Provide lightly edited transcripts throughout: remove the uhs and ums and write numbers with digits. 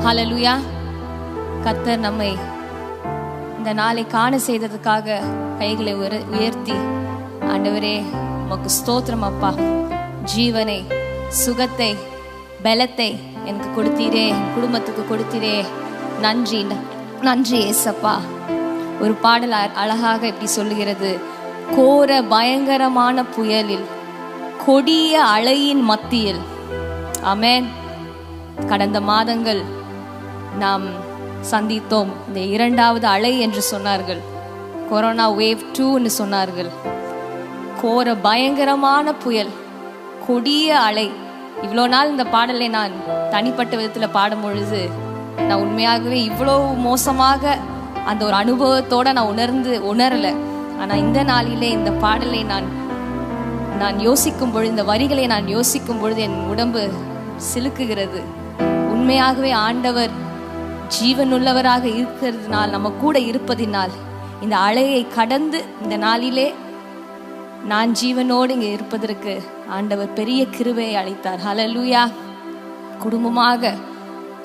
ஹல்லேலூயா. கர்த்தர் நம்மை இந்த நாளை காண செய்ததுக்காக கைகளை உயர்த்தி, ஆண்டவரே உமக்கு ஸ்தோத்திரம் அப்பா, ஜீவனை, சுகத்தை, பலத்தை எனக்கு கொடுத்தீரே, குடும்பத்துக்கு கொடுத்தீரே, நன்றி நன்றி ஏசப்பா. ஒரு பாடல் அழகாக இப்படி சொல்லுகிறது, கோர பயங்கரமான புயலில், கொடிய அலையின் மத்தியில். ஆமென். கடந்த மாதங்கள் நாம் சந்தித்தோம். இந்த 2வது அலை என்று சொன்னார்கள், கொரோனா வேவ் 2ன்னு சொன்னார்கள். கோர பயங்கரமான புயல், கொடிய அலை. இவ்வளோ நாள் இந்த பாடலை நான் தனிப்பட்ட விதத்தில் பாடும் பொழுது நான் உண்மையாகவே இவ்வளோ மோசமாக அந்த ஒரு அனுபவத்தோட நான் உணரலை. ஆனால் இந்த நாளிலே இந்த பாடலை நான் யோசிக்கும் பொழுது, இந்த வரிகளை நான் யோசிக்கும் பொழுது என் உடம்பு சிலுக்குகிறது. உண்மையாகவே ஆண்டவர் ஜீவனுள்ளவராக இருக்கிறதுனால், நம்ம கூட இருப்பதினால், இந்த அலையை கடந்து இந்த நாளிலே நான் ஜீவனோடு இங்கே இருப்பதற்கு ஆண்டவர் பெரிய கிருபையை அளித்தார். ஹல்லேலூயா. குடும்பமாக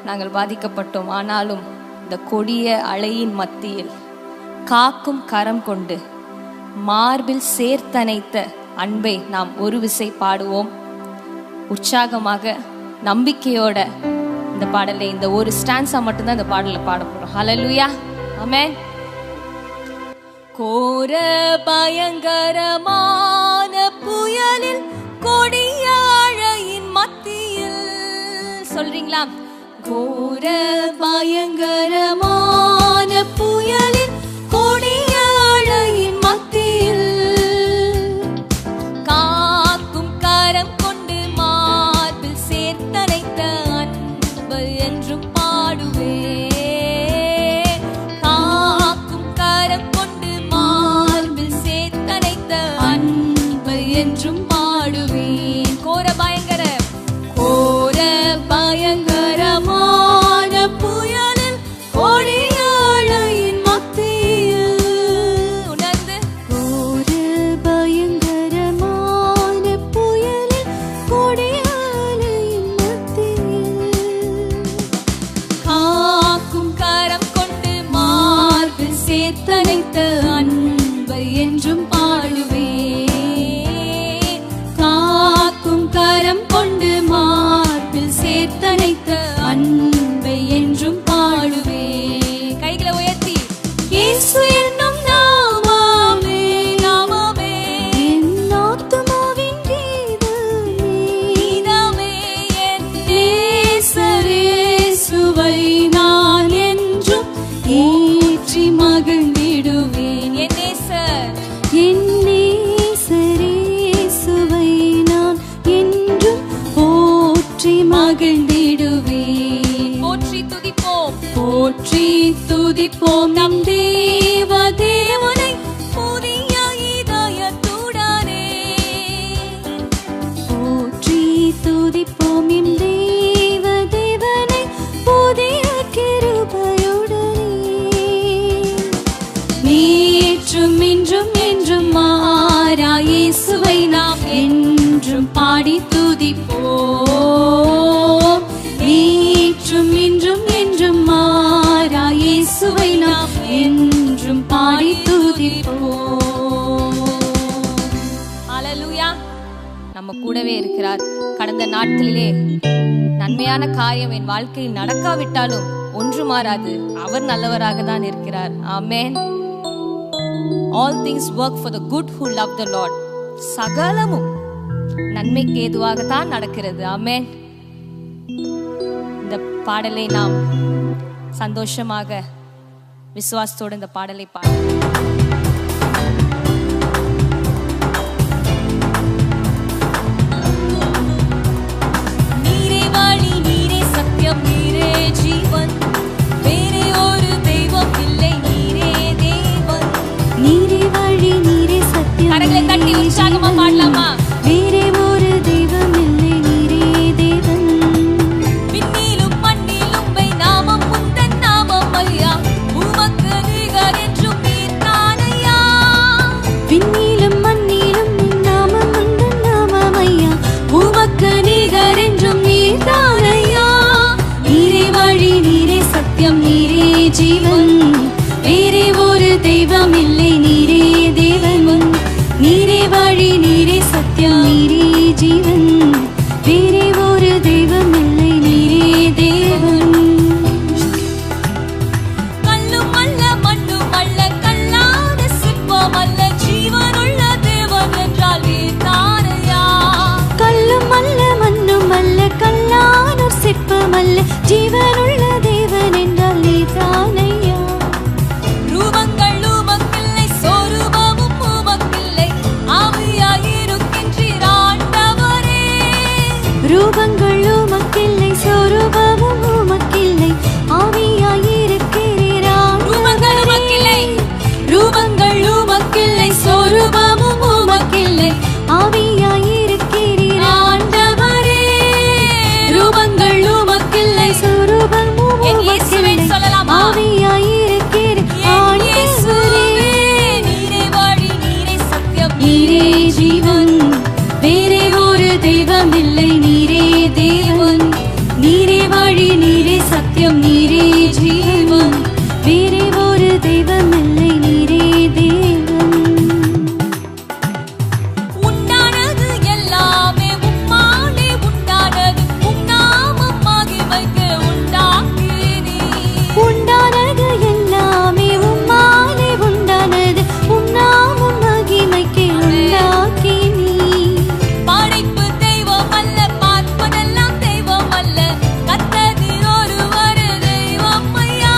நாங்கள் பாதிக்கப்பட்டோம். ஆனாலும் இந்த கொடிய அலையின் மத்தியில் காக்கும் கரம் கொண்டு மார்பில் சேர்த்தணைத்த அன்பை நாம் ஒரு விசை பாடுவோம். உற்சாகமாக, நம்பிக்கையோட இந்த பாடலை, இந்த ஒரு ஸ்டான்ஸா மட்டும்தான் இந்த பாடலை பாட போறோம். ஹல்லேலூயா. ஆமென். கோர பயங்கரமான புயலில், கொடிய அலையின் மத்தியில். சொல்றீங்களா? கோர பயங்கரமான புயலில், கொடிய அலையின் மத்தியில் காக்கும் கரம் கொண்டு மார்பில் சேர்த்தணைத்த அன்பு என்றும் பாடுவே. காக்கும் கரம் கொண்டு மார்பில் சேர்த்தணைத்த அன்பு என்றும் பாடுவேன். கோர பயங்கரமான புயலில், கொடிய அலையின் மத்தியில். உணர்ந்து, கோர பயங்கரமான புயலில், கொடிய அலையின் மத்தியில் காக்கும் கரம் கொண்டு மார்பில் சேர்த்தணைத்த அன்பை என்றும் பாடுவேன். காக்கும் கரம் கொண்டு மார்பில் சேர்த்தணைத்த அன்பை என்றும் பாடுவே. கைகளை உயர்த்தி, இயேசு என்னும் நாமமே, நாமமே என் ஆத்துமாவின் கீதமே, என் நேசரேசுவை நான் என்றும் ஏற்றி மகிழ்ந்திடுவேன். என் நேசரேசுவை நான் என்றும் போற்றி மகிழ்ந்திடுவேன். போற்றி துதிப்போம் நம் தேவனை புதிய இதயத்துடனே. போற்றி துதிப்போம் எம் தேவனை புதிய கிருபையுடனே. நேற்றும் இன்றும் என்றும் மாறா இயேசுவை நாம் என்றும் பாடி துதிப்போம். நேற்றும் இன்றும் என்றும் மாறா இயேசுவை நாம் என்றும் பாடி துதிப்போம். ஹல்லேலூயா. நம்ம கூடவே இருக்கிறார். கடந்த நாட்களிலே நன்மையான காரியம் என் வாழ்க்கையில் நடக்காவிட்டாலும் ஒன்று மாறாது, அவர் நல்லவராக தான் இருக்கிறார். ஆமென். All things work for the good who love the Lord. சகலமும் நன்மைக்கு ஏதுவாகத்தான் நடக்கிறது. ஆமென். இந்த பாடலை நாம் சந்தோஷமாக, விசுவாசத்தோடு இந்த பாடலை பாடுவோம். நீரே வழி, நீரே சத்தியம், நீரே ஜீவன், வேறே ஒரு தெய்வம் இல்லை, நீரே தேவன். நீரே வழி, நீரே சத்தியம், கரங்களை தட்டி உற்சாகமா பாடலாமா? வேறே ஒரு தெய்வம் இல்லை, நீரே தேவன். விண்ணிலும் மண்ணிலும் நாமம் உந்தன் நாமம் ஐயா, உமக்கு நிகர் என்றும் நீர் தான் ஜீவன், வேறே ஒரு தெய்வம் இல்லை, நீரே தேவன். நீரே வழி, நீரே சத்தியம், நீரே ஜீவன், வேறே ஒரு தெய்வம் இல்லை, நீரே தேவன். கல்லும் அல்ல மண்ணும் அல்ல கல்லாத சிற்பம் அல்ல, ஜீவனுள்ள தேவன் என்றால் நீதானையா. கல்லும் அல்ல மண்ணும் அல்ல கல்லான சிற்பம் அல்ல, ஜீவனுள்ள தேவன் என்றால் நீதானையா. ரூபங்கள் உமக்கில்லை, சொரூபமும் உமக்கில்லை, ஆவியாயிருக்கின்றீர் ஆண்டவரே. ரூபங்கள் உமக்கில்லை, சொரூபமும் உமக்கில்லை, ஆவியாயிருக்கிறீர் ரூபங்கள் உமக்கில்லை, ரூபங்கள் உமக்கில்லை, சொரூபமும் உமக்கில்லை, ஆவியாயிருக்கிறீர் ஆண்டவரே. ரூபங்கள் உமக்கில்லை, சொரூபமும் என் இயேசுவே உமக்கில்லை, சொல்லலாமா? ஆவியாயிருக்கிறீர் என் இயேசுவே, ஆண்டவரே. நீரே வழி, நீரே சத்தியம், நீரே ஜீவன், வேறே ஒரு தெய்வம் இல்லை, நீரே தேவன். நீரே வழி, நீரே சத்தியம், நீரே ஜீவன், வேறே ஒரு தெய்வம் இல்லை, நீரே தேவன். உண்டானது எல்லாமே உம்மாலே உண்டானது, உம் நாமம் மகிமைக்கு உண்டாக்கினீர். உண்டானது எல்லாமே உம்மாலே உண்டானது, உம் நாமம் மகிமைக்கு உண்டாக்கி நீ. படைப்பு தெய்வம் அல்ல, பார்ப்பதெல்லாம் தெய்வம் அல்ல, கர்த்தர் ஒருவர் தெய்வம் ஐயா.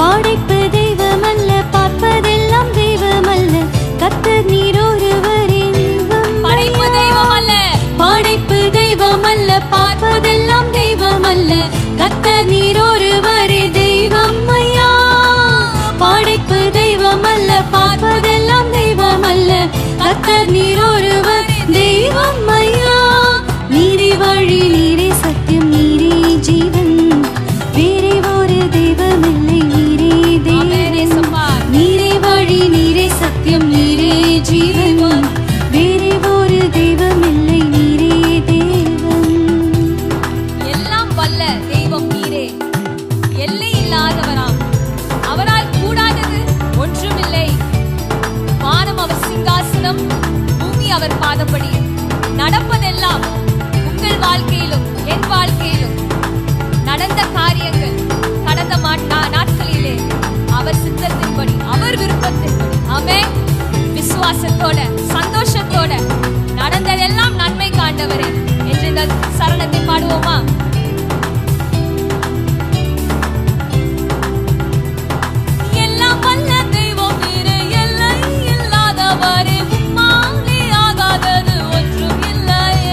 படைப்பு தெய்வம் அல்ல, பார்ப்பதெல்லாம் தெய்வம் அல்ல, கர்த்தர் நீர் ஒருவரே தெய்வம். படைப்பு தெய்வம் அல்ல, படைப்பு தெய்வம் அல்ல, பார்ப்பதெல்லாம் தெய்வம் அல்ல, கர்த்தர் நீர் ஒருவரே தெய்வம் ஐயா. படைப்பு தெய்வம் அல்ல, பார்ப்பதெல்லாம் தெய்வம் அல்ல, கர்த்தர் நீர் ஒருவர் தெய்வம் ஐயா. நீரே வழி, நீரே சத்தியம், நீரே ஜீவன், வேறே ஒரு தெய்வம் இல்லை, நீரே ஆமென் தேவன். இயேசுப்பா. நீரே வழி, நீரே சத்தியம், நீரே ஜீவன், வேறே ஒரு தெய்வம் இல்லை, நீரே தேவன். எல்லாம் வல்ல தெய்வம் நீரே, எல்லை இல்லாதவராம், அவரால் கூடாதது ஒன்றுமில்லை. வானம் அவர் சிங்காசனம், பூமி அவர் பாதப்படி. நடப்பதெல்லாம் உங்கள் வாழ்க்கையிலும் என் வாழ்க்கையிலும் நடந்த காரியங்கள் கடந்த நாட்களிலே அவர் சித்தத்தின்படி, அவர் விருப்பத்தின்படி, ஆமென், விசுவாசத்தோட சந்தோஷத்தோட நடந்ததெல்லாம் நன்மை காண்டவரே என்று இந்த சரணத்தை பாடுவோமா? எல்லாம் வல்ல தெய்வம் நீரே, எல்லை இல்லாதவரே, உம்மாலே ஆகாதது ஒன்றும் இல்லையே.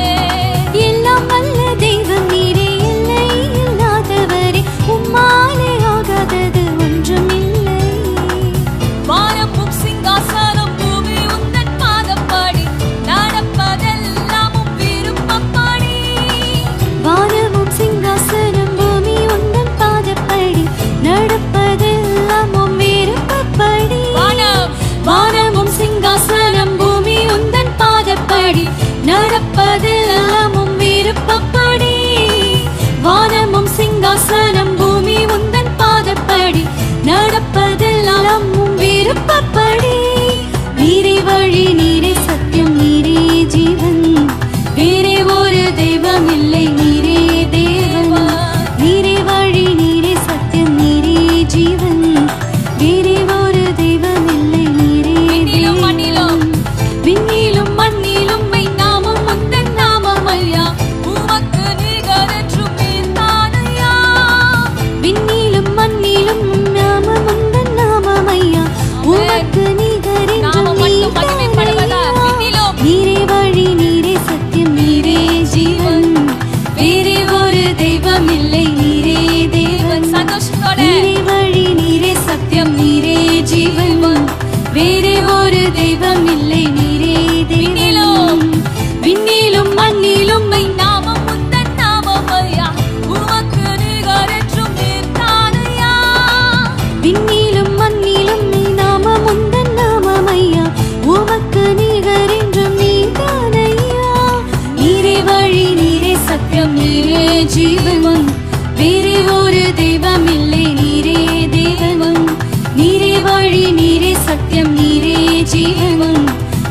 ஜீவன்,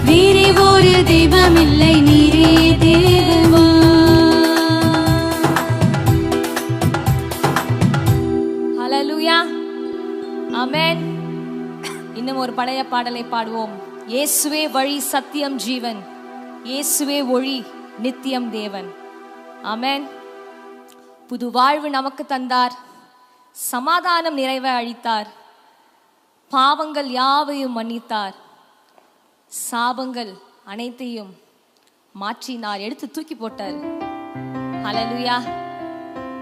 வேறே ஒரு தெய்வமில்லை நீரே தேவன். ஹல்லேலூயா, ஆமென். இன்னும் ஒரு பழைய பாடலை பாடுவோம். இயேசுவே வழி சத்தியம் ஜீவன், இயேசுவே ஒளி நித்தியம் தேவன். ஆமென். புது வாழ்வு நமக்கு தந்தார், சமாதானம் நிறைவை அளித்தார், பாவங்கள் யாவையும் மன்னித்தார், சாபங்கள் அனைத்தையும் மாற்றினார், எடுத்து தூக்கி போட்டார். ஹல்லேலூயா.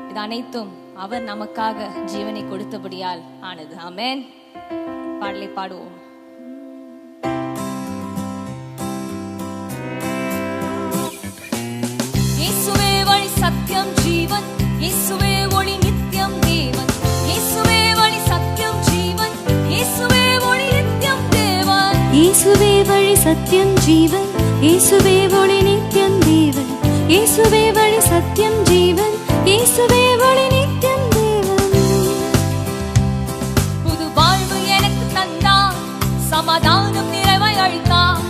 இது அனைத்தும் அவர் நமக்காக ஜீவனை கொடுத்தபடியால் ஆனது. ஆமென். பாடலை பாடுவோம். இயேசுவே வழி சத்தியம் ஜீவன், இயேசுவே ஒளி நித்தியம் தேவன், இயேசுவே வழி சத்தியம் ஜீவன், இயேசுவே ஒளி நித்தியம் தேவன். இயேசுவே வழி சத்தியம் ஜீவன், இயேசுவே ஒளி நித்தியம் தேவன், இயேசுவே வழி சத்தியம் ஜீவன், இயேசுவே ஒளி நித்தியம் தேவன். புது வாழ்வு எனக்கு தந்தார், சமாதானம் நிறைவை அளித்தார்,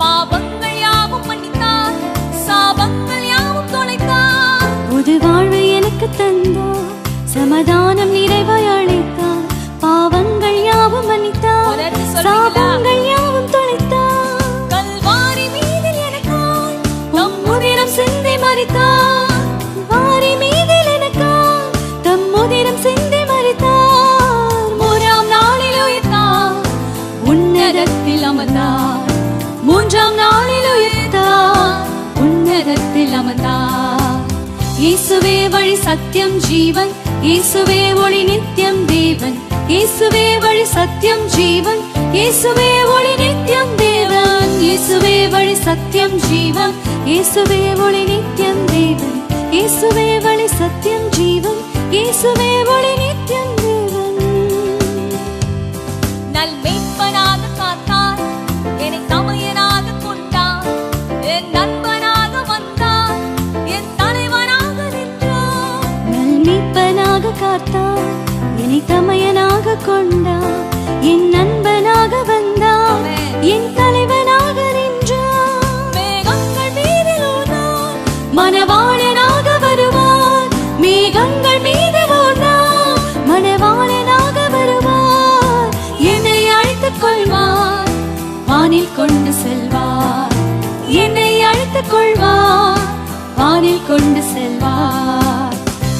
பாவங்கள் யாவும் மன்னித்தார், சாபங்கள் யாவும் தொலைத்தார். புது வாழ்வு எனக்கு தந்தார், சமாதானம் நிறைவாய் அளித்தார், பாவங்கள் யாவும் மன்னித்தார், சாபங்கள் யாவும் தொலைத்தார். கல்வாரி மீதில் எனக்காய் தம் உதிரம் சிந்தி மரித்தார், வாரி மீதில் எனக்காய் தம் உதிரம் சிந்தி மரித்தார். மூன்றாம் நாளில் உயிர்த்தார், உன்னதத்தில் அமர்ந்தார், மூன்றாம் நாளில் உயிர்த்தார், உன்னதத்தில் அமர்ந்தார். இயேசுவே வழி சத்தியம் ஜீவன், இயேசுவே ஒளி நித்தியம் தேவன், இயேசுவே வழி சத்தியம் ஜீவன், இயேசுவே ஒளி நித்தியம் தேவன், இயேசுவே வழி சத்தியம் ஜீவன், இயேசுவே ஒளி நித்தியம் தேவன், இயேசுவே வழி சத்தியம் ஜீவன், இயேசுவே ஒளி நித்தியம் தேவன். நல் மேய்ப்பனாக காத்தார், என்னை தமையனாக கொண்டார், என் நண்பனாக வந்தார், என் தலைவனாக நின்றார். நல் மீட்பனாக காத்தார், என்னை தமையனாக கொண்டார், என் நண்பனாக வந்தார், என் தலைவனாக நின்றார். மேகங்கள் மீதில் ஊர்ந்தார், மணவாளனாக வருவார், மேகங்கள் மீது ஊர்ந்தார், மணவாளனாக வருவார். என்னை அழைத்துக் கொள்வார், வானில் கொண்டு செல்வார், என்னை அழைத்துக் கொள்வார், வானில் கொண்டு செல்வார்.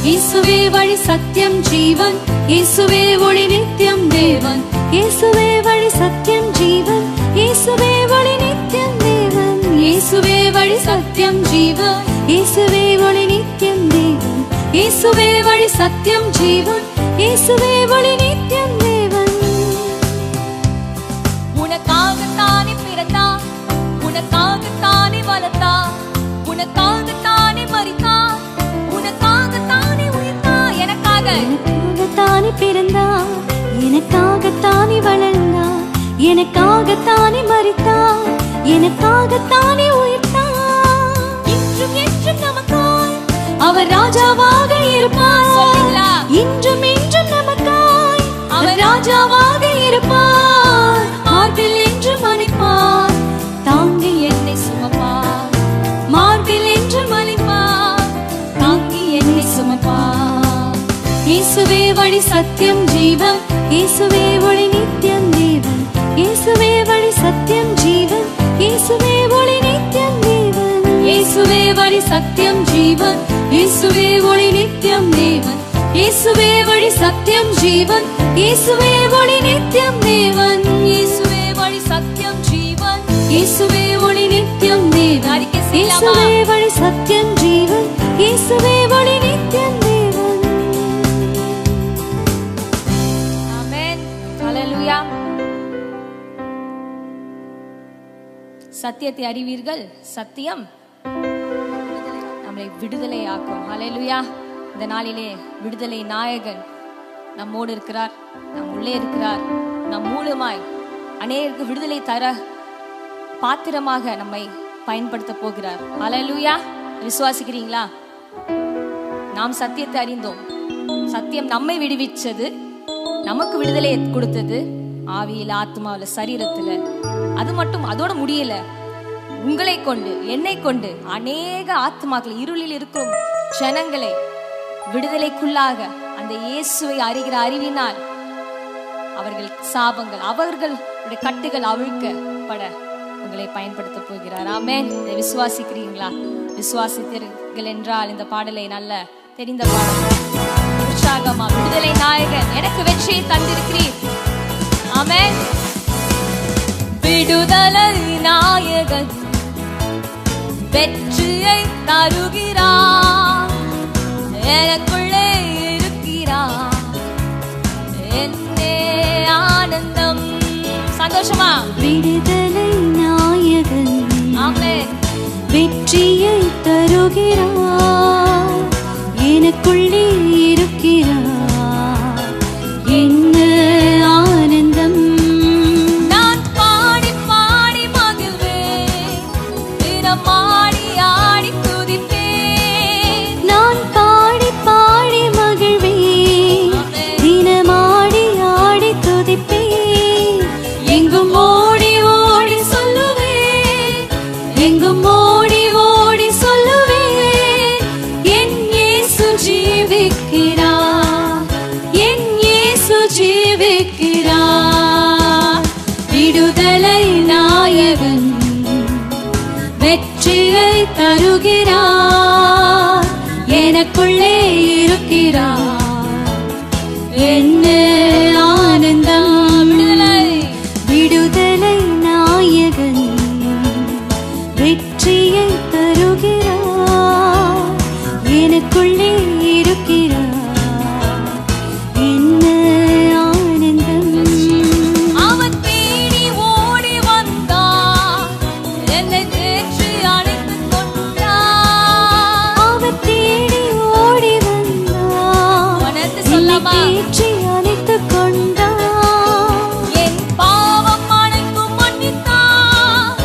இயேசுவே வழி சத்தியம் ஜீவன், இயேசுவே ஒளி நித்தியம் தேவன், இயேசுவே வழி சத்தியம் ஜீவன், இயேசுவே ஒளி நித்தியம் தேவன், இயேசுவே வழி சத்தியம் ஜீவன், இயேசுவே ஒளி நித்தியம் தேவன், இயேசுவே வழி சத்தியம் ஜீவன், இயேசுவே ஒளி நித்தியம் தேவன். உனக்காகத்தானே பிறந்தார், உனக்காகத்தானே வளர்த்தார், உனக்காகத்தானே மரித்தார், உனக்காகத்தானே உயிர்த்தார். எனக்காகத்தானே பிறந்தார், எனக்காகத்தானே வளர்ந்தார், எனக்காகத்தானே மரித்தார், எனக்காகத்தானே உயிர்த்தார். இன்றும் என்றும் நமக்காய் அவர் ராஜாவாக இருப்பார், சொல்லுங்களா? இன்றும் என்றும் நமக்காய் அவர் ராஜாவாக இருப்பார். மார்பில் என்றும் அணைப்பார், தாங்கி என்னை சுமப்பார், மார்பில் என்றும் அணைப்பார், தாங்கி என்னை சுமப்பார். இயேசுவே வழி சத்தியம் ஜீவன், இயேசுவே ஒளி நித்தியம் தேவன், இயேசுவே வழி சத்தியம் ஜீவன், இயேசுவே ஒளி நித்தியம் தேவன், இயேசுவே வழி சத்தியம் ஜீவன், இயேசுவே ஒளி நித்தியம் தேவன், இயேசுவே வழி சத்தியம் ஜீவன், இயேசுவே ஒளி நித்தியம் தேவன், இயேசுவே வழி சத்தியம் ஜீவன், இயேசுவே ஒளி நித்தியம் தேவன், இயேசுவே வழி சத்தியம் ஜீவன், இயேசுவே ஒளி நித்தியம் தேவன். ஆமென். ஹல்லேலூயா. சத்தியத்தை அறிவீர்கள், சத்தியம் நம்மை விடுதலையாக்கும். ஹல்லேலூயா. இந்த நாளிலே விடுதலை நாயகன் நம்மோடு இருக்கிறார், நம் உள்ளே இருக்கிறார். நம் மூலமாய் அநேகருக்கு விடுதலை தர பாத்திரமாக நம்மை பயன்படுத்த போகிறார். ஹல்லேலூயா. விசுவாசிக்கிறீங்களா? நாம் சத்தியத்தை அறிந்தோம், சத்தியம் நம்மை விடுவிச்சது, நமக்கு விடுதலை கொடுத்தது. ஆவியில, ஆத்மாவில, சரீரத்துல. அது மட்டும் அதோட முடியல, உங்களை கொண்டு, என்னை கொண்டு அநேக ஆத்மாக்கள், இருளில் இருக்கும் ஜனங்களை விடுதலைக்குள்ளாக அந்த இயேசுவை அறிகிற அறிவினால் அவர்கள் சாபங்கள், அவர்களுடைய கட்டுகள் அவிழ்க்கப்பட உங்களை பயன்படுத்த போகிறார். ஆமென். இதை விசுவாசிக்கிறீங்களா? விசுவாசித்தீர்கள் என்றால் இந்த பாடலை நல்ல தெரிந்த பாடல், உற்சாகமா, விடுதலை நாயகன் எனக்கு வெற்றியை தந்திருக்கிறீர். ஆமென். விடுதலை நாயகன் வெற்றியை தருகிறார், எனக்குள்ளே இருக்கிறார், என்னே ஆனந்தம். சந்தோஷமா? விடுதலை நாயகன் ஆமென் வெற்றியை தருகிறார், எனக்குள்ளே இருக்கிறார், என்ன ஆனந்தம். நான் பாடி பாடி மகிழ்வேன், தினம் ஆடி ஆடி துதிப்பேன். நான் பாடி பாடி மகிழ்வேன், தினமாடி ஆடி துதிப்பேன். எங்கும் ஓடி ஓடி சொல்லுவேன், எங்கும் ஓடி ஓடி சொல்லுவேன், என் இயேசு ஜீவிக்கிறார், என் இயேசு ஜீவிக்கிறார். விடுதலை நாயகன் வெற்றியை தருகிறார், எனக்குள்ளே இருக்கிறார், என்ன ஆனந்தம். விடுதலை நாயகன் வெற்றியை தருகிறார், எனக்குள்ளே இருக்கிறார், என்ன ஆனந்தம். அவன் தேடி ஓடி வந்தார், என்னை தேற்றி அணைத்துக் கொண்டார். அவர் தேடி ஓடி வந்தார், உனக்கு என்னை சொல்லமா? தேற்றி அணைத்துக் கொண்டார். என் பாவம் அனைத்தும் மன்னித்தார்,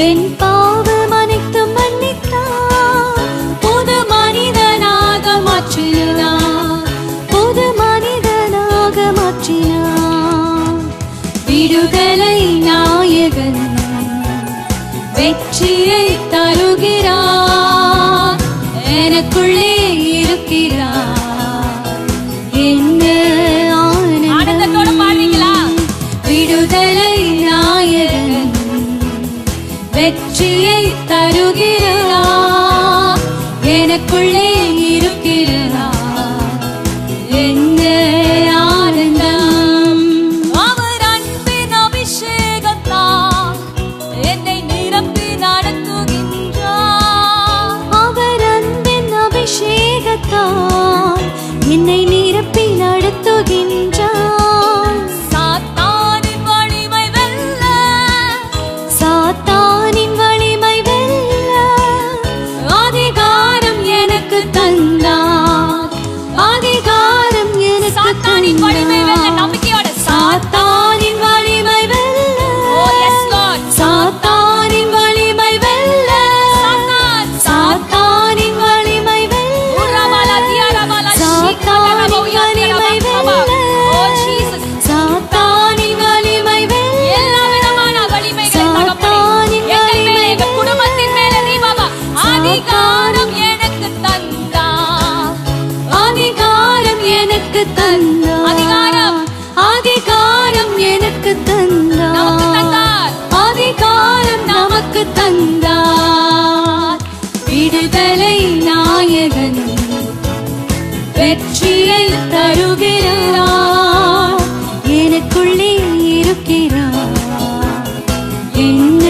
என் பாவம் அனைத்தும் மன்னித்தார், புது மனிதனாக மாற்றினார், புது மனிதனாக மாற்றினார். விடுதலை நாயகன் வெற்றியை தருகிறார், எனக்குள்ளே இருக்கிறார், என்ன ஆனந்தத்தோட பாடுவீங்களா? ஆனந்தம். விடுதலை நாயகன் வெற்றியை தருகிறார், எனக்குள்ளே இருக்கிறார், என்ன ஆனந்தம். அவர் அன்பின் அபிஷேகத்தால் என்னை நிரப்பி நடத்துகின்றார். அவர் அன்பின் அபிஷேகத்தால் என்னை நிரப்பி நடத்துகின்றார். சாத்தானின் வலிமை வெல்ல, சாத்தானின் வலிமை வெல்ல அதிகாரம் எனக்கு தந்தார், அதிகாரம் எனக்கு சாத்தானின் வலிமை வெல்ல தந்தார். நம்பிக்கையோட சாத்தானின் வலிமை வெல்ல, Oh, yes, Lord. சாத்தானின் வலிமை வெல்ல, சாத்தான், சாத்தானின் வலிமை வெல்ல, உரமல, தியரமல, சாத்தானின் வலிமை வெல்ல, Oh, Jesus. சாத்தானின் வலிமை வெல்ல, எல்லா விதமான வலிமைகளை தகப்பனே, சாத்தானின் எங்கள் மேல, எங்கள் வலிமை குடும்பத்தின் மேல நீ பாபா அதிகாரம் சாத்தான் எனக்கு தந்தார். அதிகாரம் எனக்கு தந்தார், அதிகாரம். அதிகாரம் எனக்கு நமக்கு தந்தார், தந்தார். அதிகாரம் நமக்கு தந்தார். விடுதலை நாயகன் வெற்றியை தருகிறார், எனக்குள்ளே இருக்கிறார், என்ன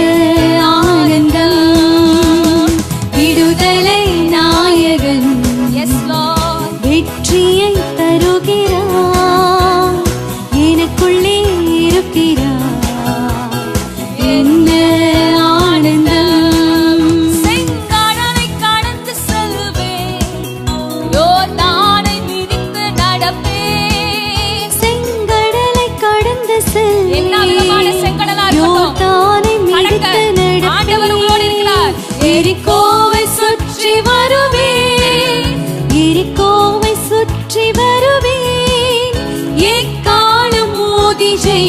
ஆனந்தம். விடுதலை நாயகன் Yes, Lord. வெற்றியை தருகிறார், எனக்குள்ளே இருக்கிறார், என்ன ஆனந்தம். செங்கடலை கடந்து செல்வேன், யோர்தானை மிதித்து நடப்பேன்.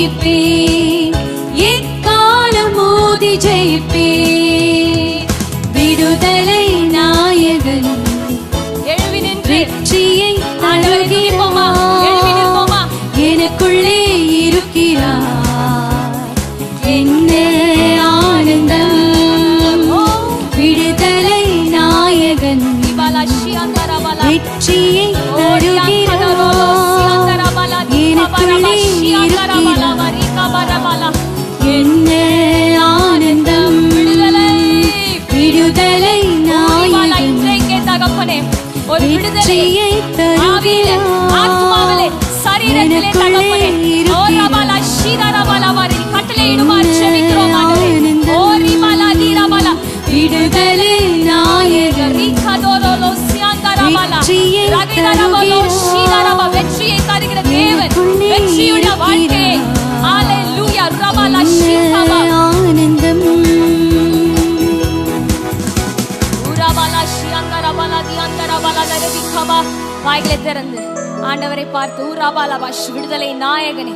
ஜெயிப்பேன், எக்காலம் மோதி ஜெயிப்பேன். விடுதலை நாயகன் வெற்றியை தருகிறார், எனக்குள்ளே இருக்கிறார். என்ன ஆனந்தம்! விடுதலை நாயகன் வெற்றியை தருகிறார், எனக்குள்ளே இருக்கிறார். என்ன ஆனந்தம்! விடுதலை நாயகன் ஒரு விடுதலையை தருகிறார், ஆத்மாவிலே சரீரத்திலே தகப்பனே ஓரபாலா ஷீராபாலாவாரி கட்டளையிடுமாறு ஜெபிக்கிறோம் ஆண்டவரே. ஓரிமாலாதீராபாலா விடுதலை நாயகன் ரிகதோரோலோ சியாந்தராபாலா ரகிதரபாலோ ஷீராபா வெற்றியை தருகிற தேவன், வெற்றியுள்ள வாழ்க்கை. ஹalleluya ரபாலா ஷீராபா ஆனந்தம். உரபாலா ஷியாந்தராபாலா தியாந்தராபாலா லரபிகபா வாய்களை திறந்து ஆண்டவரை பார்த்து ஊராபாலாபாஷ் விடுதலை நாயகனே,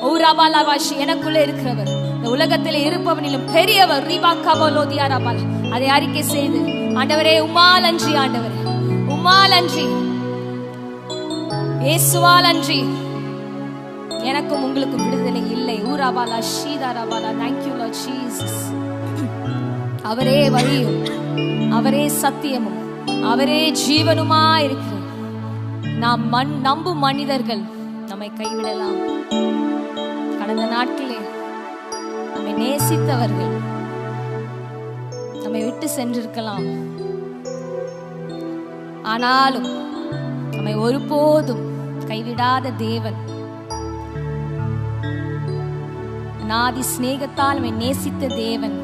ஊராபாலாபாஷ் எனக்குள்ளே இருக்கிறவர், இந்த உலகத்தில் இருப்பவனிலும் பெரியவர் ரீபாக்காபோலோதியாராபாலா அதை அறிக்கை செய்து ஆண்டவரே உம்மால் அன்றி, ஆண்டவரே உம்மால் அன்றி, இயேசுவால் அன்றி எனக்கும் உங்களுக்கும் விடுதலை இல்லை. ஊராபாலா ஷீதாராபாலா. Thank you Lord Jesus. அவரே வழியும் அவரே சத்தியமும் அவரே ஜீவனுமா இருக்கிறார். நாம் நம்பும் மனிதர்கள் நம்மை கைவிடலாம். கடந்த நாட்களே நம்மை நேசித்தவர்கள் நம்மை விட்டு சென்றிருக்கலாம். ஆனாலும் நம்மை ஒருபோதும் கைவிடாத தேவன், நாதி சிநேகத்தால் நம்மை நேசித்த தேவன்,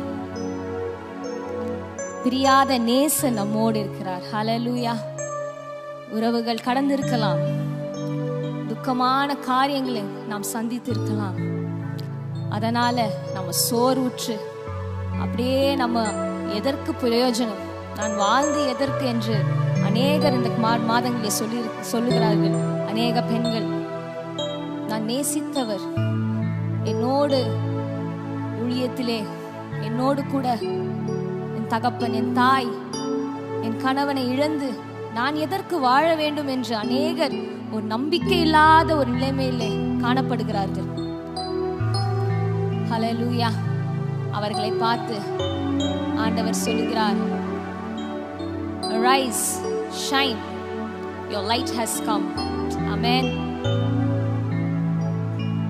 பிரியாத நேசன் நம்மோடு இருக்கிறார். ஹல்லேலூயா. உறவுகள் கடந்திருக்கலாம், துக்கமான காரியங்களை நாம் சந்தித்து இருக்கலாம். அதனால நம்ம சோர்வுற்று அப்படியே நம்ம எதற்கு பிரயோஜனம், நான் வாழ்ந்து எதற்கு என்று அநேகர் இந்த மாதங்களே சொல்லுகிறார்கள். அநேக பெண்கள், நான் நேசித்தவர் என்னோடு ஊழியத்திலே என்னோடு கூட, என் தகப்பன், என் தாய், என் கணவனை இழந்து நான் எதற்கு வாழ வேண்டும் என்று அநேகர் ஒரு நம்பிக்கை இல்லாத ஒரு நிலைமையிலே காணப்படுகிறார்கள். ஹல்லேலூயா. அவர்களை பார்த்து ஆண்டவர் சொல்லுகிறார், Arise, shine, your light has come. Amen.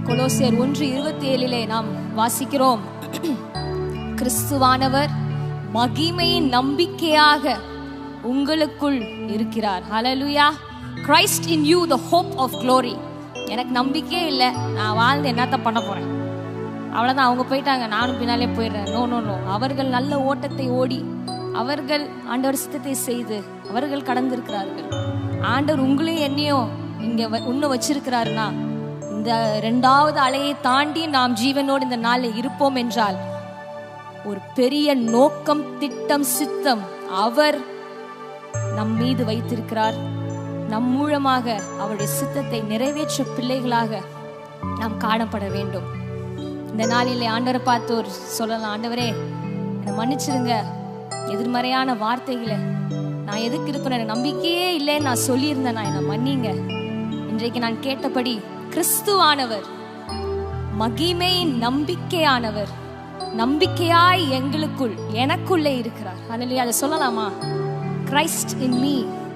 கொலோசியர் 1:27 நாம் வாசிக்கிறோம், கிறிஸ்துவானவர் மகிமையின் நம்பிக்கையாக உங்களுக்குள் இருக்கிறார். ஹல்லேலூயா. Christ in you, the hope of glory. எனக்கு நம்பிக்கையே இல்லை, நான் வாழ்ந்து என்னத்த பண்ண போறேன், அவ்வளவுதான், அவங்க போயிட்டாங்க, நானும் பின்னாலே போயிடுறேன். No no no. அவர்கள் நல்ல ஓட்டத்தை ஓடி அவர்கள் ஆண்டவர் சித்தத்தை செய்து அவர்கள் கடந்திருக்கிறார்கள். ஆண்டவர் உங்களையும் என்னையும் இங்க இன்னும் வச்சிருக்கிறாருன்னா, இந்த 2வது அலையை தாண்டி நாம் ஜீவனோடு இந்த நாளில் இருப்போம் என்றால் ஒரு பெரிய நோக்கம், திட்டம், சித்தம் அவர் நம் மீது வைத்திருக்கிறார். நம் மூலமாக அவருடைய சித்தத்தை நிறைவேற்ற பிள்ளைகளாக நாம் காணப்பட வேண்டும். இந்த நாளிலே ஆண்டவரை பார்த்து ஒரு சொல்லலாம், ஆண்டவரே என்னை மன்னிச்சிருங்க, எதிர்மறையான வார்த்தைகளை நான் எதுக்கு இருக்கிறேன், எனக்கு நம்பிக்கையே இல்லைன்னு நான் சொல்லியிருந்தேன், நான் என்னை மன்னிங்க. இன்றைக்கு நான் கேட்டபடி கிறிஸ்துவானவர் மகிமையின் நம்பிக்கையானவர், நம்பிக்கையாய் எங்களுக்குள் எனக்குள்ளே இருக்கிறார். ஹல்லேலூயா. அதை சொல்லலாமா? Christ in me,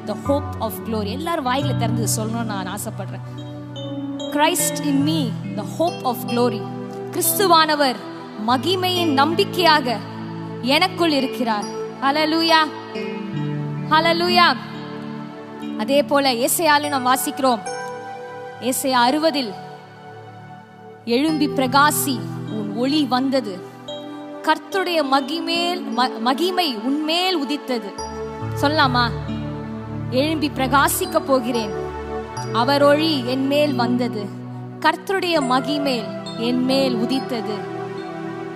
the hope of glory. எல்லாரும் வாயில திறந்து சொல்லணும்னு நான் ஆசைப்படுறேன். Christ in me, the hope of glory. கிறிஸ்துவானவர் மகிமையின் நம்பிக்கையாக எனக்குள் இருக்கிறார். ஹல்லேலூயா, ஹல்லேலூயா. அதே போல ஏசாயாவில் நாம் வாசிக்கிறோம், ஏசாயா 60 எழும்பி பிரகாசி, உன் ஒளி வந்தது, கர்த்தருடைய மகிமை உன்மேல் உதித்தது. சொல்லலாமா? எழும்பி பிரகாசிக்க போகிறேன், அவர் ஒளி என் மேல் வந்தது, கர்த்தருடைய மகிமை என் மேல் உதித்தது.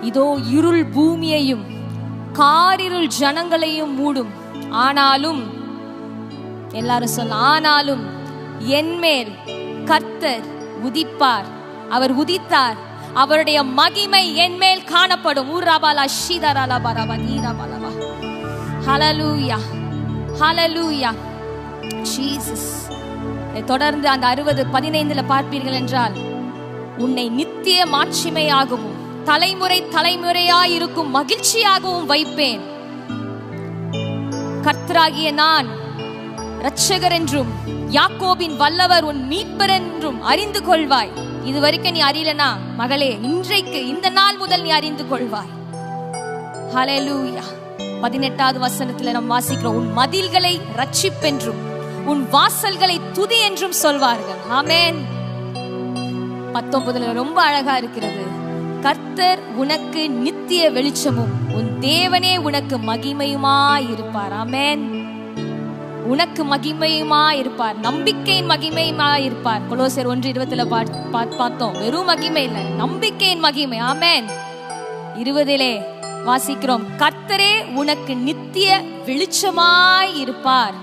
இதோ இருள் பூமியையும் காரிருள் ஜனங்களையும் மூடும், ஆனாலும், எல்லாரும் சொல்ல, ஆனாலும் என் மேல் கர்த்தர் உதிப்பார். அவர் உதித்தார், அவருடைய மகிமை என் மேல் காணப்படும். ஊராபாலா ஷீதராலா பரபா நீராபாலவா. ஹalleluya ஹalleluya ஜீசஸ். தொடர்ந்து அந்த 60:15 பார்ப்பீர்கள் என்றால், உன்னை நித்திய மாட்சிமையாகவும் தலைமுறை தலைமுறையாயிருக்கும் மகிழ்ச்சியாகவும் வைப்பேன். கர்த்தராகிய நான் இரட்சகர் என்றும் யாக்கோபின் வல்லவர் உன் மீட்பர் என்றும் அறிந்து கொள்வாய். இது வரைக்கும் நீ அறியலனா மகளே, இன்றைக்கு இந்த நாள் முதல் நீ அறிந்து கொள்வாய். ஹalleluya. 18வது வசனத்துல நாம் வாசிக்கிறோம், உன் மதில்களை ரட்சிப்பென்றும் உன் வாசல்களை துதி என்றும் சொல்வார்கள். ஆமென். 19 ரொம்ப அழகா இருக்கிறது. கர்த்தர் உனக்கு நித்திய வெளிச்சமும் உன் தேவனே உனக்கு மகிமையுமாய் இருப்பார். ஆமென். உனக்கு மகிமையுமாய் இருப்பார், நம்பிக்கையின் மகிமையுமாய் இருப்பார். கொலோசியர் 1:20 பார்த்தோம். வெறும் மகிமை இல்ல, நம்பிக்கையின் மகிமை. ஆமென். 20 வாசிக்கிறோம், கர்த்தரே உனக்கு நித்திய வெளிச்சமாய் இருப்பார்,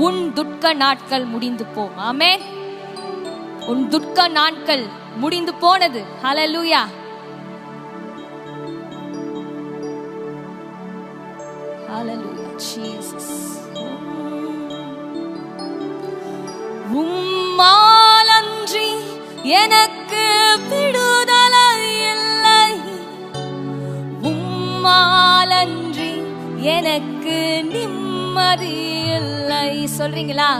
உன் துக்க நாட்கள் முடிந்து போம். ஆமென். உன் துக்க நாட்கள் முடிந்து போனது. ஹalleluya. ஹalleluya ஜீசஸ். உம்மாலன்றி எனக்கு விடுதலை இல்லை, உம்மாலன்றி எனக்கு நிம்மதி இல்லை. சொல்றீங்களா?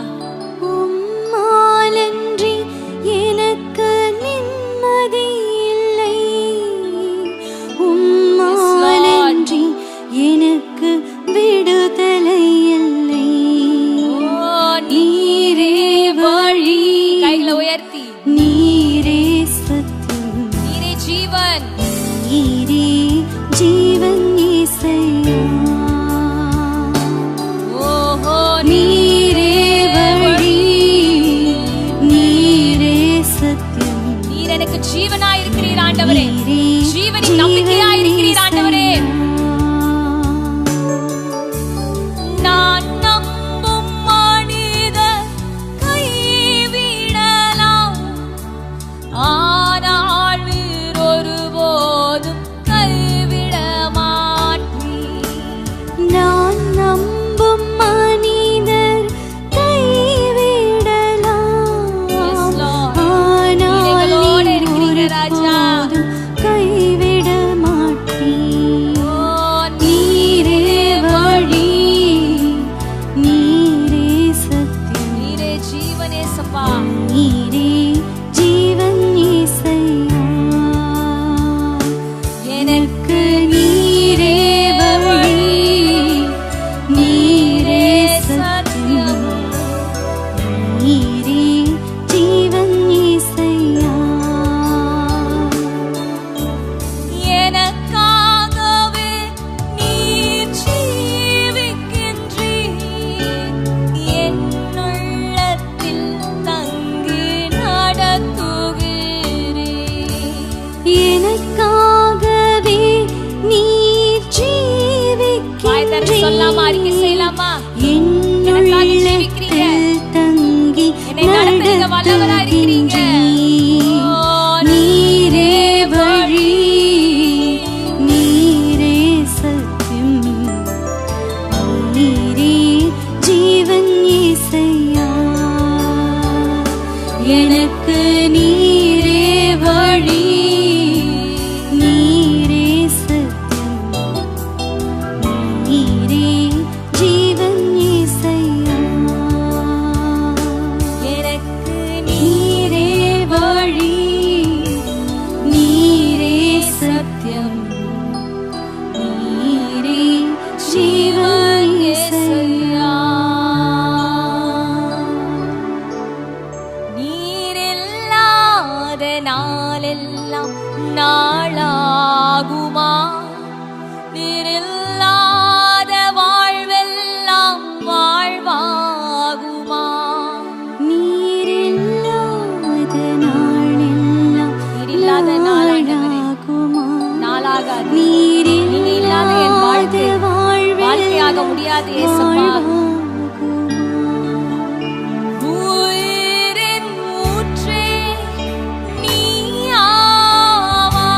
உம்மாலன்றி எனக்கு நிம்மதி இல்லை, உம்மாலன்றி எனக்கு விடுதலை இல்லை. நீரே வழி. கைகளை உயர்த்தி, நீரே சத்தியம், நீரே ஜீவன், நீரே ஜீவன் இயேசையா. ஓஹோ நீரே வழி, நீரே சத்தியம், நீர் எனக்கு ஜீவனாய் இருக்கிறீர் ஆண்டவரே, ஜீவனின் நம்பிக்கையாய் இருக்கிறீர் ஆண்டவரே. நான் நம்பும் மனிதர் கைவிடலாம், ஆனால் நீர் ஒருபோதும் கைவிட மாட்டீர். நான் நம்பும் மனிதர் கைவிடலாம், ஆனால் நீர் ஒருபோதும் கைவிட மாட்டீர். நீரே வழி, நீரே சத்தியம், நீரே ஜீவனே சப்பா. நீரே ஜீவன் இயேசையா. எனக்கு நீரே வழி, நீரே சத்தியம், நீரே ஜீவன் இயேசையா. எனக்காகவே நீர் ஜீவிக்கின்றீர், என் உள்ளத்தில் தங்கி நடத்துகிறீர். எனக்காகவே நீர் ஜீவிக்கின்றீர், சொல்லாமா, அறிக்கை செய்யலாமா? என் எனக்காக ஜீவிக்கிறீங்க, உள்ளத்தில் தங்கி என்னை நடத்துறீங்க, வல்லவரா இருக்கிறீங்க. நடத்துகின்றீர். நீரே வழி, நீரே சத்தியம், நீரே ஜீவன் இயேசையா. எனக்கு நீரே வழி, நீரே சத்தியம், நீரே ஜீவன் இயேசையா. எனக்கு நீரே வழி, நீரே சத்தியம், நீரே ஜீவன் இயேசையா. நீரில்லாத நாளெல்லாம் நாளாகுமா? நீரில்லாத வாழ்வெல்லாம் வாழ்வாகுமா? நீரில்லாத நாளெல்லாம் நீரில்லாத நாள் ஆண்டவரே, நாளாகுமா? நாளாகாது. நீரில்லாத நீங்க இல்லாத என் வாழ்க்கை வாழ்க்கையாக முடியாது ஏசப்பா. உயிரின் ஊற்றே நீயாவாய்,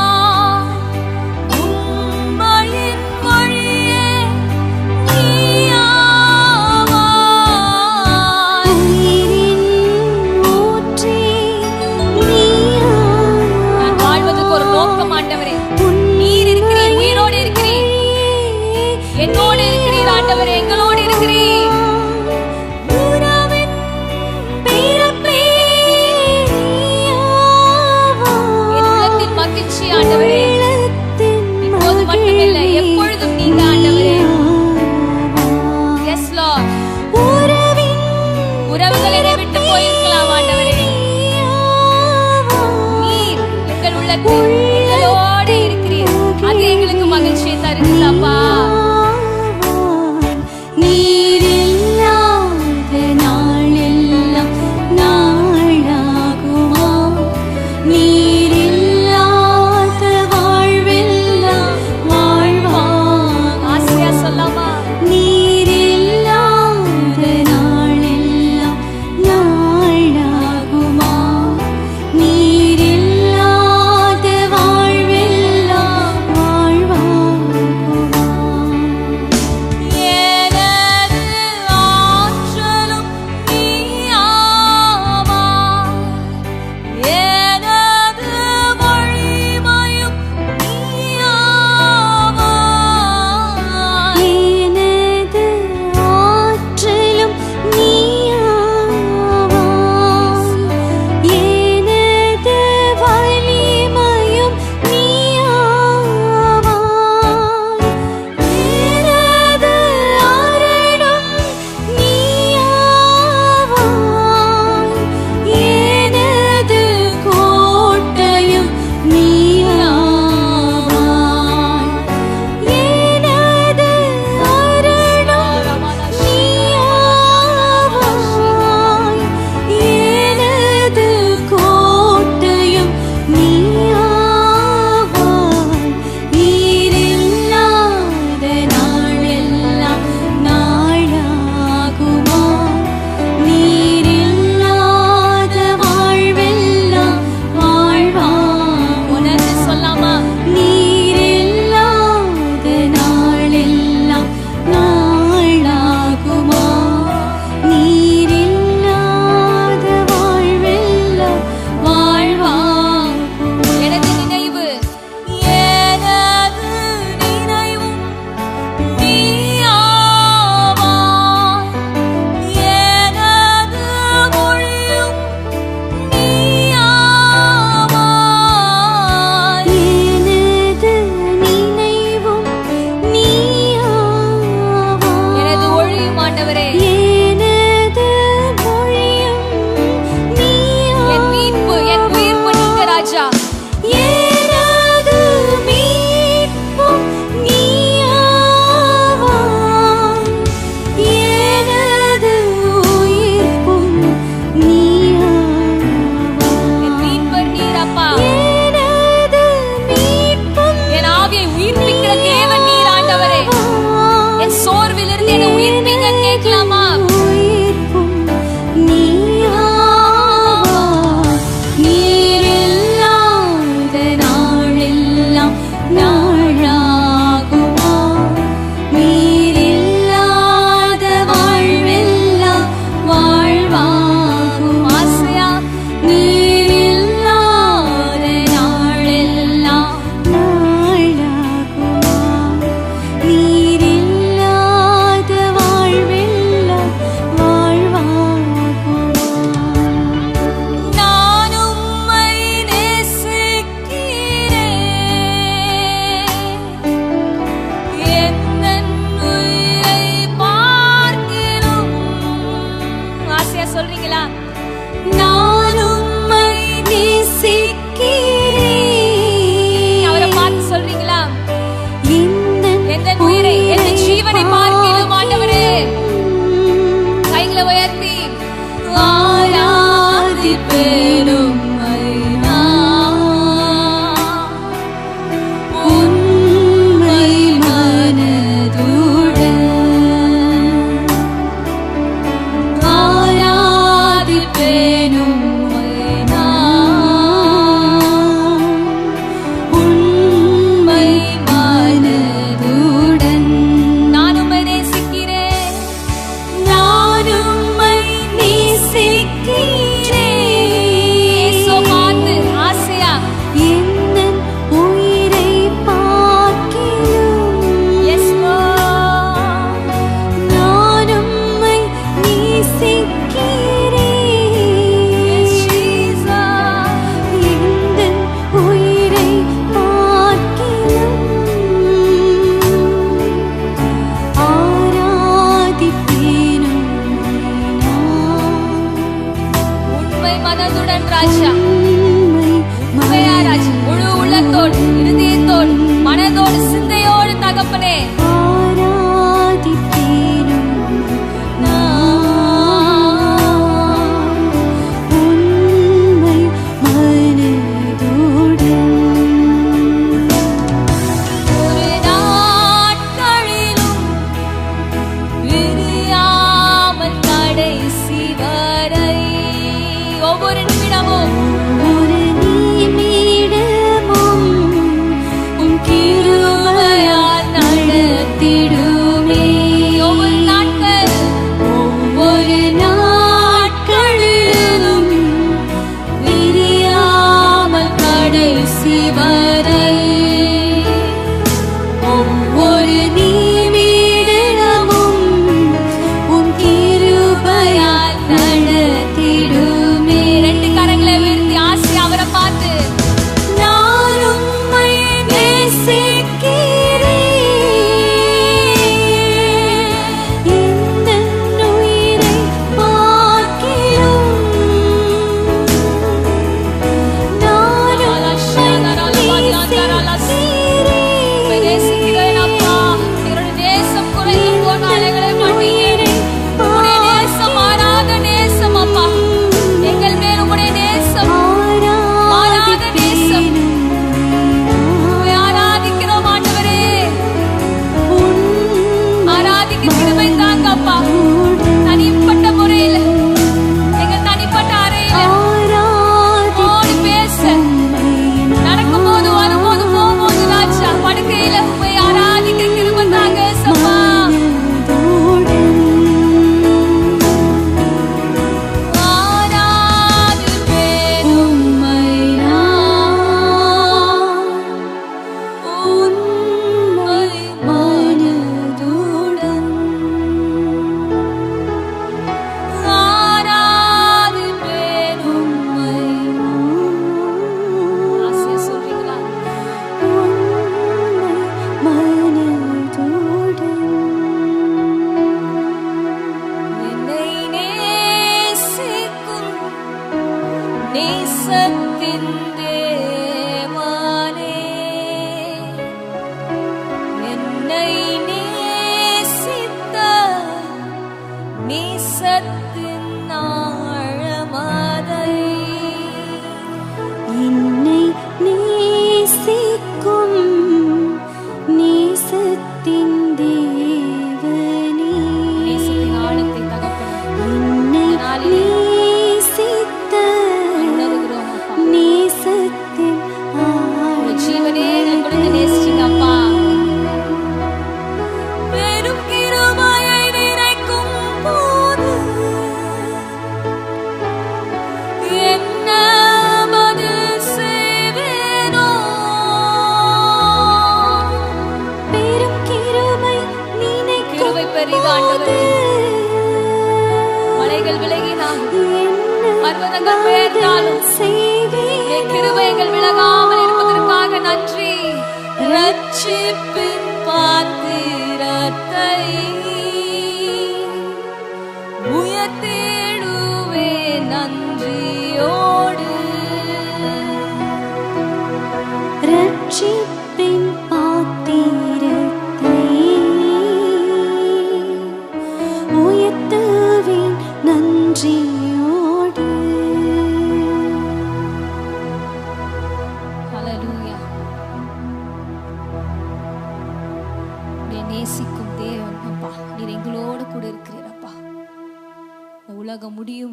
உயர்த்துவேன் நன்றியோடு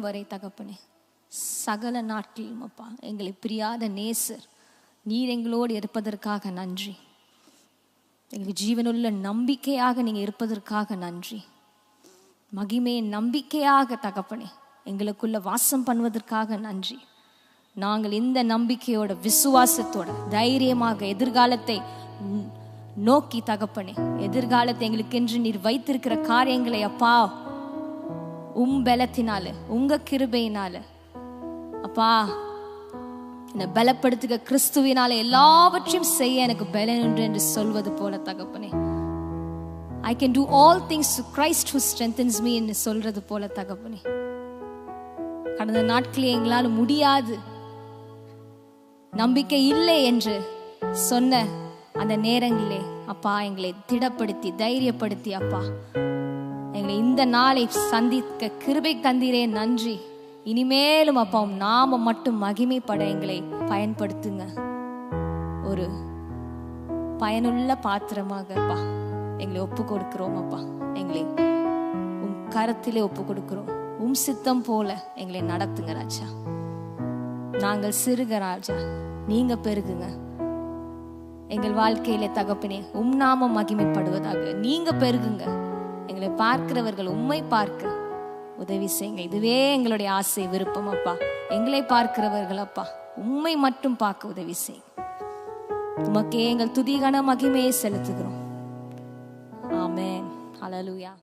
முடியும் வரை தகப்பனே, சகல நாட்களிலும் அப்பா எங்களை பிரியாத நேசர் நீர் எங்களோடு இருப்பதற்காக நன்றி. எங்களுக்கு ஜீவனுள்ள நம்பிக்கையாக நீங்கள் இருப்பதற்காக நன்றி. மகிமையின் நம்பிக்கையாக தகப்பனே எங்களுக்குள்ள வாசம் பண்ணுவதற்காக நன்றி. நாங்கள் இந்த நம்பிக்கையோட விசுவாசத்தோட தைரியமாக எதிர்காலத்தை நோக்கி தகப்பனே, எதிர்காலத்தை எங்களுக்கென்று நீர் வைத்திருக்கிற காரியங்களை அப்பா பலத்தினால உங்க கிருபையினால அப்பா என்னை பலப்படுத்துக, கிறிஸ்துவினால எல்லாவற்றையும் செய்ய எனக்கு பலன் உண்டு என்று சொல்வது போல தகப்பனே, I can do all things through Christ who strengthens me என்று சொல்றது போல தகப்பனே, கடந்த நாட்களில் எங்களால் முடியாது, நம்பிக்கை இல்லை என்று சொன்ன அந்த நேரங்களே அப்பா எங்களை திடப்படுத்தி தைரியப்படுத்தி அப்பா எங்களை இந்த நாளை சந்திக்க கிருபை தந்தீரே நன்றி. இனிமேலும் அப்பா நாம மட்டும் மகிமைப்பட எங்களை பயன்படுத்துங்க. ஒரு பயனுள்ள பாத்திரமாக அப்பா எங்களை ஒப்பு கொடுக்கிறோம். அப்பா எங்களை உம் கரத்திலே ஒப்பு கொடுக்கிறோம். உம் சித்தம் போல எங்களை நடத்துங்க ராஜா. நாங்கள் சிறுக ராஜா, நீங்க பெருகுங்க எங்கள் வாழ்க்கையில தகப்பனே. உம் நாமம் மகிமைப்படுவதாக. நீங்க பெருகுங்க, எங்களை பார்க்கிறவர்கள் உம்மை பார்க்க உதவி செய்யுங்க. இதுவே எங்களுடைய ஆசை விருப்பம் அப்பா. எங்களை பார்க்கிறவர்கள் அப்பா உம்மை மட்டும் பார்க்க உதவி செய்யுங்க. உமக்கே எங்கள் துதிகன மகிமையை செலுத்துகிறோம். ஆமென். ஹல்லேலூயா.